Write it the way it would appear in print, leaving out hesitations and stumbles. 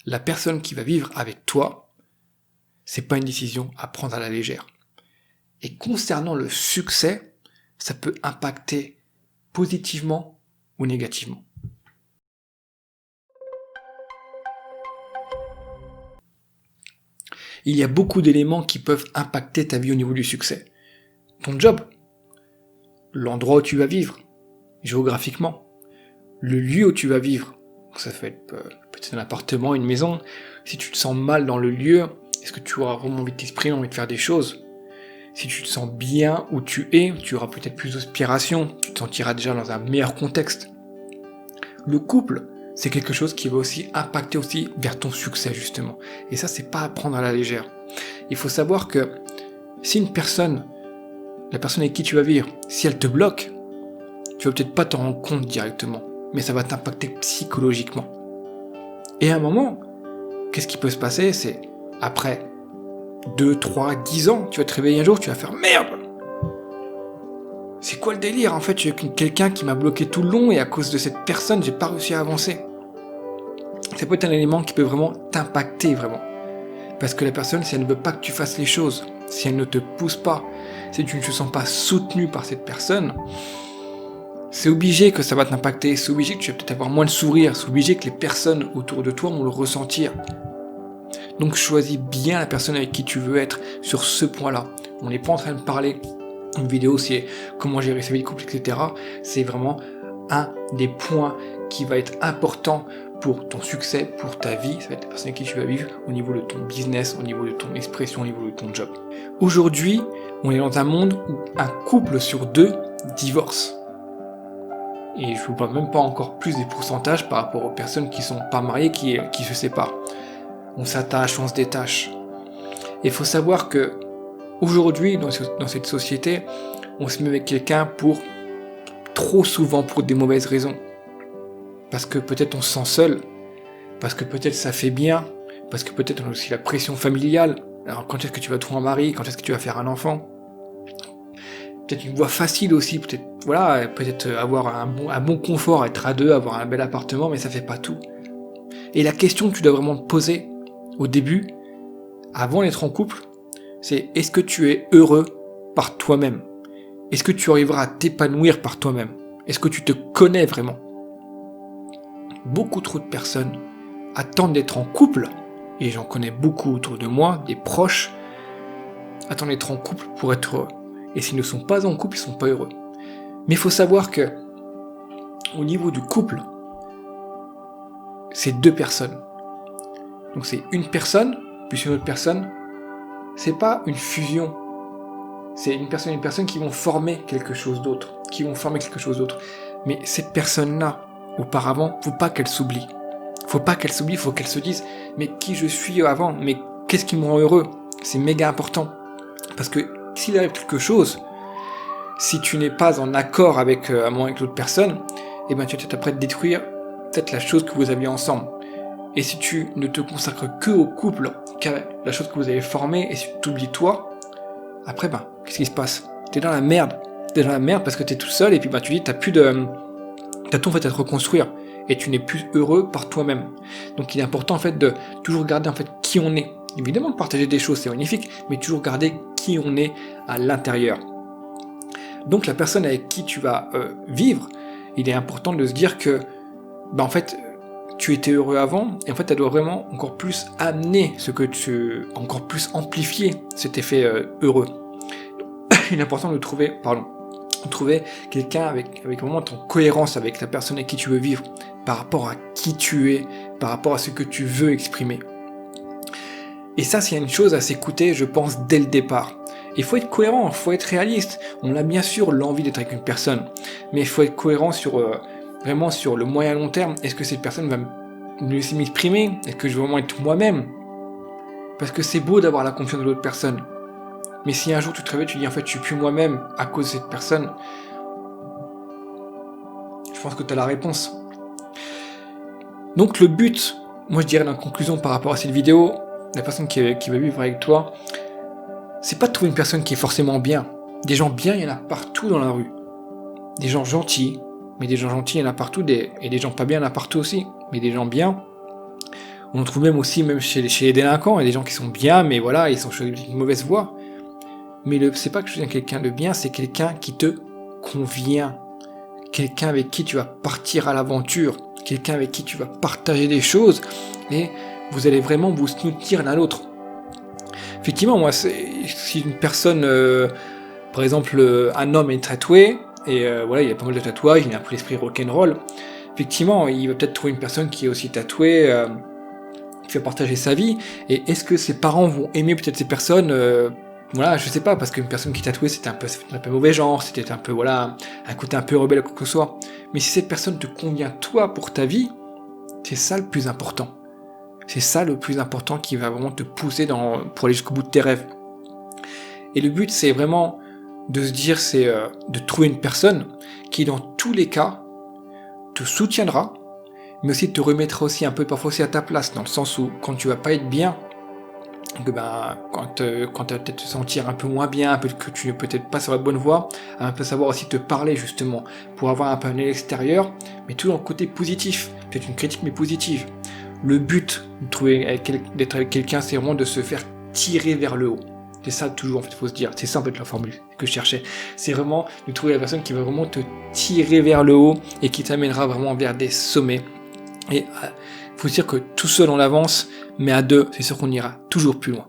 la personne qui va vivre avec toi, c'est pas une décision à prendre à la légère. Et concernant le succès, ça peut impacter positivement ou négativement. Il y a beaucoup d'éléments qui peuvent impacter ta vie au niveau du succès. Ton job, l'endroit où tu vas vivre, géographiquement, le lieu où tu vas vivre, ça peut être peut-être un appartement, une maison, si tu te sens mal dans le lieu, est-ce que tu auras vraiment envie de t'exprimer, envie de faire des choses? Si tu te sens bien où tu es, tu auras peut-être plus d'inspiration, tu te sentiras déjà dans un meilleur contexte. Le couple, c'est quelque chose qui va aussi impacter aussi vers ton succès justement. Et ça, c'est pas à prendre à la légère. Il faut savoir que si une personne, la personne avec qui tu vas vivre, si elle te bloque, tu vas peut-être pas t'en rendre compte directement, mais ça va t'impacter psychologiquement. Et à un moment, qu'est-ce qui peut se passer? C'est après 2, 3, 10 ans, tu vas te réveiller un jour, tu vas faire merde! C'est quoi le délire? En fait, j'ai quelqu'un qui m'a bloqué tout le long et à cause de cette personne, j'ai pas réussi à avancer. Ça peut être un élément qui peut vraiment t'impacter vraiment. Parce que la personne, si elle ne veut pas que tu fasses les choses, si elle ne te pousse pas, si tu ne te sens pas soutenu par cette personne, c'est obligé que ça va t'impacter, c'est obligé que tu vas peut-être avoir moins de sourire, c'est obligé que les personnes autour de toi vont le ressentir. Donc choisis bien la personne avec qui tu veux être sur ce point-là. On n'est pas en train de parler, une vidéo c'est comment gérer sa vie de couple, etc. C'est vraiment un des points qui va être important pour ton succès, pour ta vie. Ça va être la personne avec qui tu vas vivre au niveau de ton business, au niveau de ton expression, au niveau de ton job. Aujourd'hui, on est dans un monde où un couple sur 2 divorce. Et je ne vous parle même pas encore plus des pourcentages par rapport aux personnes qui sont pas mariées, qui se séparent. On s'attache, on se détache. Et il faut savoir que aujourd'hui, dans cette société, on se met avec quelqu'un trop souvent pour des mauvaises raisons. Parce que peut-être on se sent seul, parce que peut-être ça fait bien, parce que peut-être on a aussi la pression familiale. Alors quand est-ce que tu vas trouver un mari, quand est-ce que tu vas faire un enfant? Peut-être une voie facile aussi, peut-être avoir un bon confort, être à 2, avoir un bel appartement, mais ça fait pas tout. Et la question que tu dois vraiment te poser au début, avant d'être en couple, c'est est-ce que tu es heureux par toi-même? Est-ce que tu arriveras à t'épanouir par toi-même? Est-ce que tu te connais vraiment? Beaucoup trop de personnes attendent d'être en couple, et j'en connais beaucoup autour de moi, des proches, attendent d'être en couple pour être heureux. Et s'ils ne sont pas en couple, ils ne sont pas heureux. Mais il faut savoir que, au niveau du couple, c'est 2 personnes. Donc c'est une personne, puis une autre personne. C'est pas une fusion. C'est une personne et une personne qui vont former quelque chose d'autre. Mais cette personne-là, auparavant, faut pas qu'elle s'oublie. Faut qu'elle se dise, mais qui je suis avant? Mais qu'est-ce qui me rend heureux? C'est méga important. Parce que s'il arrive quelque chose, si tu n'es pas en accord avec l'autre personne, tu vas peut-être après détruire peut-être la chose que vous aviez ensemble. Et si tu ne te consacres que au couple, qu'à la chose que vous avez formée, et si tu t'oublies toi, après qu'est-ce qui se passe? T'es dans la merde. Parce que t'es tout seul et puis tu dis t'as tout en fait à te reconstruire et tu n'es plus heureux par toi-même. Donc il est important en fait de toujours garder en fait qui on est. Évidemment de partager des choses c'est magnifique, mais toujours garder qui on est à l'intérieur. Donc la personne avec qui tu vas vivre, il est important de se dire que en fait tu étais heureux avant et en fait elle doit vraiment encore plus amener encore plus amplifier cet effet heureux. Il est important de trouver quelqu'un avec vraiment en cohérence avec la personne avec qui tu veux vivre, par rapport à qui tu es, par rapport à ce que tu veux exprimer. Et ça, c'est une chose à s'écouter, je pense, dès le départ. Il faut être cohérent, il faut être réaliste. On a bien sûr l'envie d'être avec une personne, mais il faut être cohérent vraiment sur le moyen long terme. Est-ce que cette personne va me laisser m'exprimer? Est-ce que je veux vraiment être moi-même? Parce que c'est beau d'avoir la confiance de l'autre personne. Mais si un jour tu te réveilles, tu dis en fait je suis plus moi-même à cause de cette personne, je pense que tu as la réponse. Donc le but, moi je dirais en conclusion par rapport à cette vidéo, la personne qui va vivre avec toi, c'est pas de trouver une personne qui est forcément bien. Des gens bien, il y en a partout dans la rue. Des gens gentils, mais des gens gentils, il y en a partout, et des gens pas bien, il y en a partout aussi. Mais des gens bien, On en trouve même aussi, même chez les délinquants, il y a des gens qui sont bien, mais voilà, ils sont sur une mauvaise voie. Mais c'est pas que je suis quelqu'un de bien, c'est quelqu'un qui te convient. Quelqu'un avec qui tu vas partir à l'aventure. Quelqu'un avec qui tu vas partager des choses. Et vous allez vraiment vous soutenir l'un l'autre. Effectivement, moi, si une personne, par exemple, un homme est tatoué, et voilà, il a pas mal de tatouages, il a un peu l'esprit rock'n'roll, effectivement, il va peut-être trouver une personne qui est aussi tatouée, qui va partager sa vie, et est-ce que ses parents vont aimer peut-être ces personnes voilà, je sais pas, parce qu'une personne qui est tatouée, c'était un peu mauvais genre, c'était un peu, voilà, un côté un peu rebelle, quoi que ce soit. Mais si cette personne te convient, toi, pour ta vie, c'est ça le plus important. C'est ça le plus important qui va vraiment te pousser pour aller jusqu'au bout de tes rêves. Et le but, c'est vraiment de se dire, c'est de trouver une personne qui, dans tous les cas, te soutiendra, mais aussi te remettra aussi un peu parfois aussi à ta place, dans le sens où quand tu vas pas être bien, que quand tu vas peut-être te sentir un peu moins bien, un peu que tu n'es peut-être pas sur la bonne voie, un peu savoir aussi te parler justement, pour avoir un peu un œil extérieur, mais toujours un côté positif, peut-être une critique mais positive. Le but d'être avec quelqu'un, c'est vraiment de se faire tirer vers le haut. C'est ça toujours, en fait, faut se dire. C'est ça, en fait, la formule que je cherchais. C'est vraiment de trouver la personne qui va vraiment te tirer vers le haut et qui t'amènera vraiment vers des sommets. Et faut se dire que tout seul on avance, mais à deux, c'est sûr qu'on ira toujours plus loin.